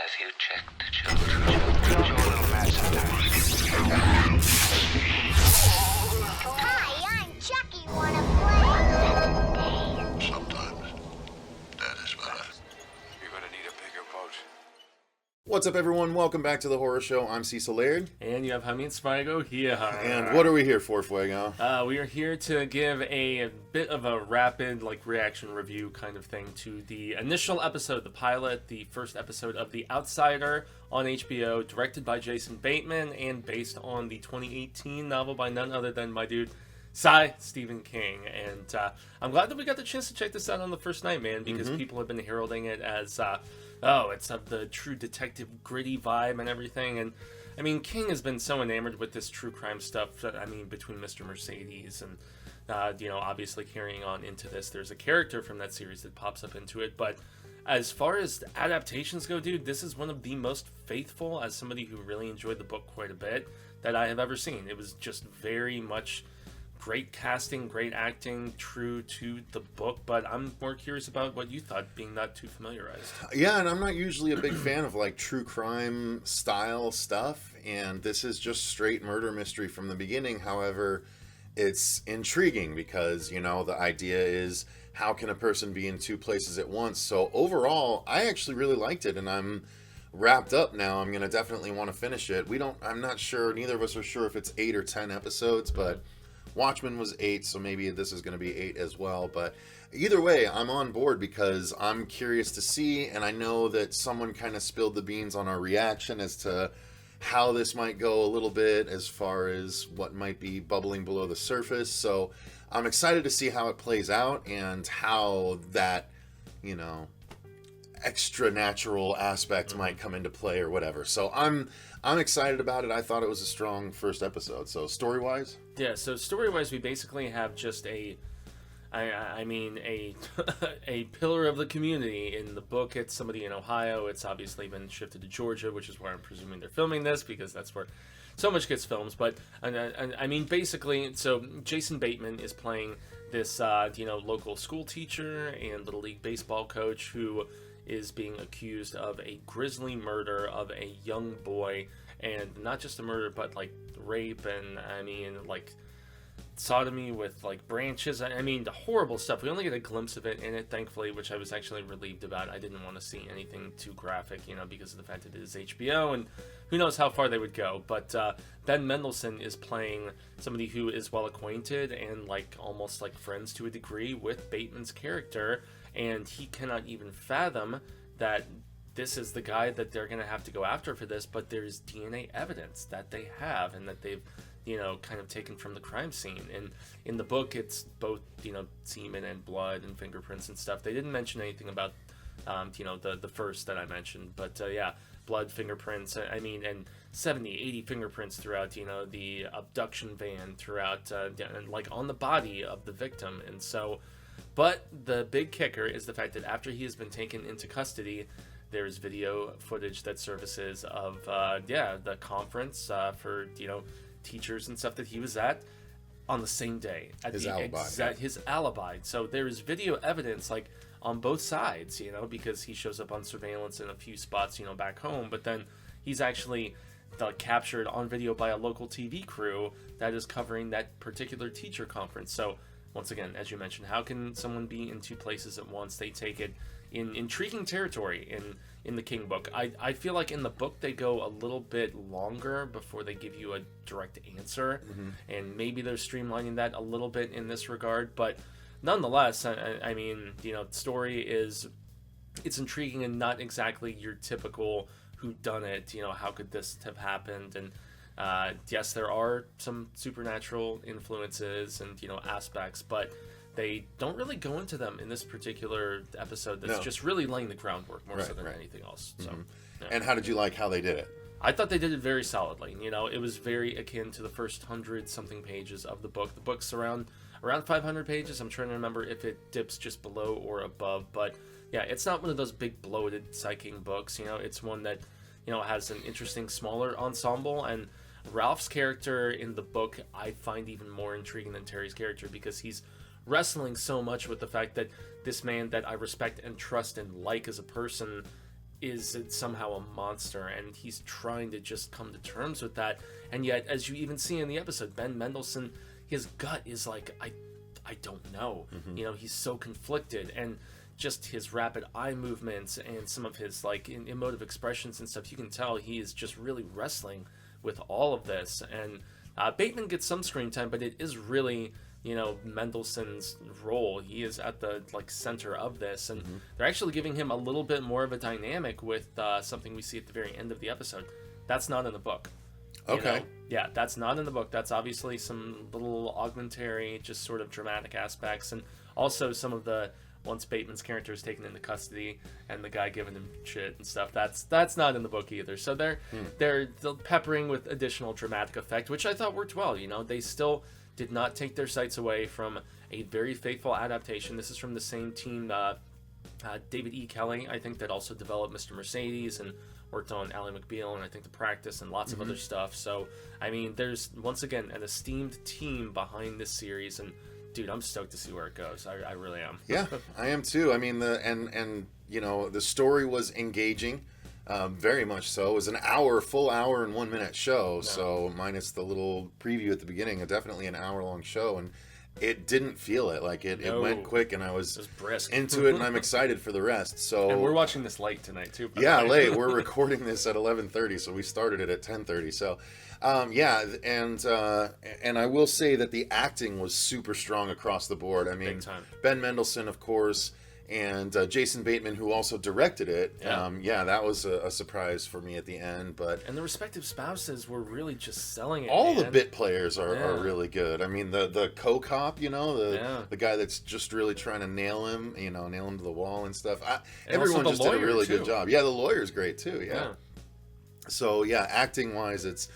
Have you checked the children? Hi, I'm Chucky. Wanna play? Sometimes that is better. You're gonna need a bigger boat. What's up, everyone? Welcome back to the Horror Show. I'm Cecil Laird. And you have Jaime Fuego here. And what are we here for, Fuego? We are here to give a bit of a rapid reaction review kind of thing to the initial episode, the pilot, the first episode of The Outsider on HBO, directed by Jason Bateman and based on the 2018 novel by none other than my dude, Stephen King. And I'm glad that we got the chance to check this out on the first night, man, because people have been heralding it as, it's of the true detective gritty vibe and everything. And I mean, King has been so enamored with this true crime stuff. I mean, between Mr. Mercedes and, obviously carrying on into this, there's a character from that series that pops up into it. But as far as adaptations go, dude, this is one of the most faithful, as somebody who really enjoyed the book quite a bit, that I have ever seen. It was just very much great casting, great acting, true to the book, but I'm more curious about what you thought, being not too familiarized. Yeah, and I'm not usually a big fan of true crime style stuff, and this is just straight murder mystery from the beginning. However, it's intriguing because, the idea is, how can a person be in two places at once? So overall, I actually really liked it, and I'm wrapped up now. I'm going to definitely want to finish it. I'm not sure, neither of us are sure if it's 8 or 10 episodes, but Watchmen was 8, so maybe this is going to be 8 as well. But either way, I'm on board because I'm curious to see, and I know that someone kind of spilled the beans on our reaction as to how this might go a little bit as far as what might be bubbling below the surface. So I'm excited to see how it plays out and how that, extra natural aspect might come into play or whatever. So I'm excited about it. I thought it was a strong first episode. So story-wise? Yeah, so story-wise, we basically have just a pillar of the community. In the book, it's somebody in Ohio. It's obviously been shifted to Georgia, which is where I'm presuming they're filming this, because that's where so much gets filmed. But, basically, so Jason Bateman is playing this, local school teacher and Little League baseball coach who is being accused of a grisly murder of a young boy, and not just a murder, but rape and sodomy with branches. The horrible stuff. We only get a glimpse of it in it, thankfully, which I was actually relieved about. I didn't want to see anything too graphic, because of the fact that it is HBO, and who knows how far they would go. But Ben Mendelsohn is playing somebody who is well acquainted and almost friends to a degree with Bateman's character, and he cannot even fathom that this is the guy that they're going to have to go after for this, but there's DNA evidence that they have and that they've kind of taken from the crime scene. And in the book, it's both, semen and blood and fingerprints and stuff. They didn't mention anything about, the first that I mentioned. But, blood, fingerprints, and 70, 80 fingerprints throughout, the abduction van, throughout, on the body of the victim. And so, but the big kicker is the fact that after he has been taken into custody, there's video footage that surfaces of, the conference for, teachers and stuff that he was at on the same day at his alibi. So there is video evidence on both sides, because he shows up on surveillance in a few spots, back home, but then he's actually captured on video by a local TV crew that is covering that particular teacher conference. So once again, as you mentioned, how can someone be in two places at once? They take it in intriguing territory in the King book. I feel like in the book they go a little bit longer before they give you a direct answer, and maybe they're streamlining that a little bit in this regard, but nonetheless, the story it's intriguing and not exactly your typical whodunit, how could this have happened, and yes, there are some supernatural influences and aspects, but they don't really go into them in this particular episode. That's just really laying the groundwork more so than anything else. So, yeah. And how did you like how they did it? I thought they did it very solidly. It was very akin to the first 100-something pages of the book. The book's around 500 pages. I'm trying to remember if it dips just below or above. But yeah, it's not one of those big bloated psyching books. It's one that has an interesting smaller ensemble. And Ralph's character in the book I find even more intriguing than Terry's character, because he's wrestling so much with the fact that this man that I respect and trust and like as a person is somehow a monster, and he's trying to just come to terms with that. And yet, as you even see in the episode, Ben Mendelsohn, his gut is like, I don't know. You know, he's so conflicted, and just his rapid eye movements and some of his like emotive expressions and stuff, you can tell he is just really wrestling with all of this. And Bateman gets some screen time, but it is really, you know, Mendelsohn's role. He is at the like center of this, and they're actually giving him a little bit more of a dynamic with something we see at the very end of the episode. That's not in the book. Okay. Know? Yeah, that's not in the book. That's obviously some little augmentary, just sort of dramatic aspects, and also some of the once Bateman's character is taken into custody and the guy giving him shit and stuff. That's not in the book either. So they're peppering with additional dramatic effect, which I thought worked well. You know, they still did not take their sights away from a very faithful adaptation. This is from the same team, David E. Kelly, I think, that also developed Mr. Mercedes and worked on Ally McBeal and I think The Practice and lots of other stuff. So, I mean, there's, once again, an esteemed team behind this series, and dude, I'm stoked to see where it goes. I really am. Yeah, I am too. I mean, and you know, the story was engaging, very much so. It was an full hour and 1 minute show, so minus the little preview at the beginning, definitely an hour-long show, and it didn't feel it. Like, it went quick, and I was brisk into it, and I'm excited for the rest. So, and we're watching this late tonight, too. Yeah, late. We're recording this at 11:30, so we started it at 10:30. So, yeah, and I will say that the acting was super strong across the board. I mean, Big time. Ben Mendelsohn, of course, and Jason Bateman, who also directed it. Yeah. That was a surprise for me at the end. But And the respective spouses were really just selling it. all man. the bit players are really good. I mean, the co-cop, you know, the guy that's just really trying to nail him to the wall and stuff. Everyone just did a really good job. Yeah, the lawyer's great too. Yeah. So yeah, acting wise, it's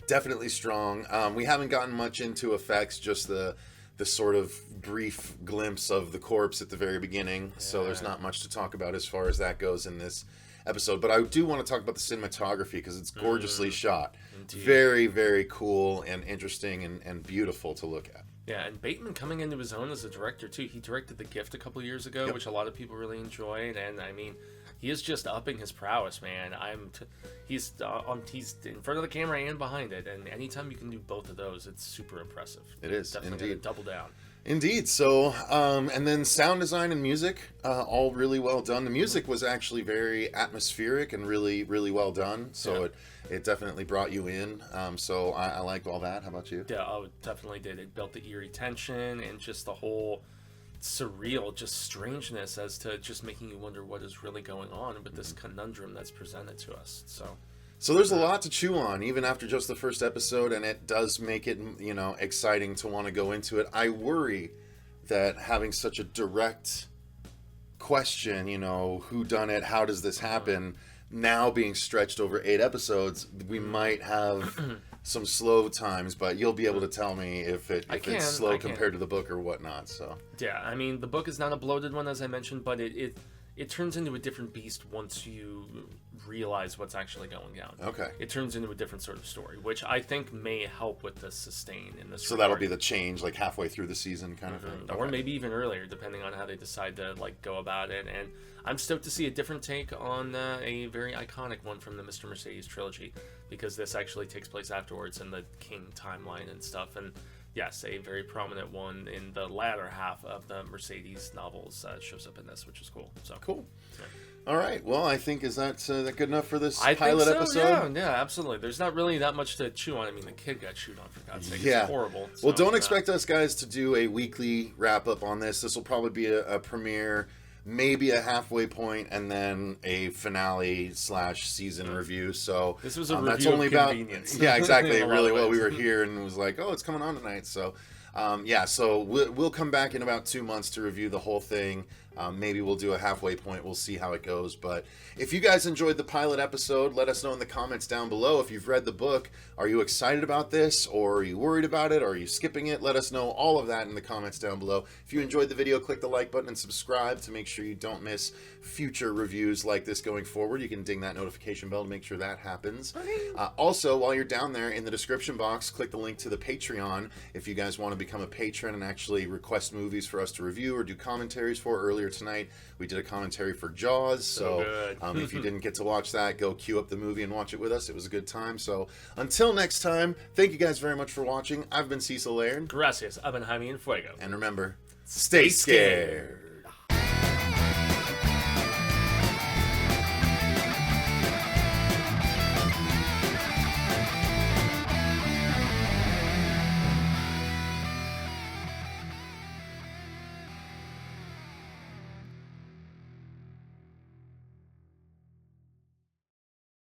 definitely strong. We haven't gotten much into effects, just the sort of brief glimpse of the corpse at the very beginning. So there's not much to talk about as far as that goes in this episode. But I do want to talk about the cinematography because it's gorgeously shot. Indeed. Very, very cool and interesting and beautiful to look at. Yeah, and Bateman coming into his own as a director too. He directed The Gift a couple years ago, which a lot of people really enjoyed, and I mean, he is just upping his prowess, man. He's in front of the camera and behind it, and anytime you can do both of those, it's super impressive. It is, Definitely indeed. double down. Indeed. So, and then sound design and music, all really well done. The music was actually very atmospheric and really, really well done. So it definitely brought you in. So I liked all that. How about you? Yeah, it definitely did. It built the eerie tension and just the whole surreal, just strangeness as to just making you wonder what is really going on with this conundrum that's presented to us. So there's a lot to chew on, even after just the first episode, and it does make it, you know, exciting to want to go into it. I worry that having such a direct question, you know, who done it, how does this happen, now being stretched over 8 episodes, we might have some slow times, but you'll be able to tell me if it's slow compared to the book or whatnot. So yeah, I mean, the book is not a bloated one, as I mentioned, but it turns into a different beast once you realize what's actually going down. Okay. It turns into a different sort of story, which I think may help with the sustain in this. So that'll be the change, like halfway through the season, kind of thing, or maybe even earlier, depending on how they decide to like go about it. And I'm stoked to see a different take on a very iconic one from the Mr. Mercedes trilogy, because this actually takes place afterwards in the King timeline and stuff. And yes, a very prominent one in the latter half of the Mercedes novels shows up in this, which is cool. So cool. Yeah. All right. Well, I think is that good enough for this I pilot think so, episode? Yeah, absolutely. There's not really that much to chew on. I mean, the kid got chewed on, for God's sake. Yeah. It's horrible. Well, So, don't expect us guys to do a weekly wrap up on this. This will probably be a premiere, maybe a halfway point, and then a finale / season review. So This was a that's review only of about convenience. yeah, exactly. In a lot Really, of well, we ways. were here and it was like, oh, it's coming on tonight. So yeah, so we'll come back in about 2 months to review the whole thing. Maybe we'll do a halfway point. We'll see how it goes. But if you guys enjoyed the pilot episode, let us know in the comments down below. If you've read the book, are you excited about this? Or are you worried about it? Or are you skipping it? Let us know all of that in the comments down below. If you enjoyed the video, click the like button and subscribe to make sure you don't miss future reviews like this going forward. You can ding that notification bell to make sure that happens. Also, while you're down there in the description box, click the link to the Patreon if you guys want to become a patron and actually request movies for us to review or do commentaries for earlier earlier tonight, we did a commentary for Jaws. So good. If you didn't get to watch that, go queue up the movie and watch it with us. It was a good time. So until next time, thank you guys very much for watching. I've been Cecil Laird. Gracias. I've been Jaime and Fuego. And remember, stay scared.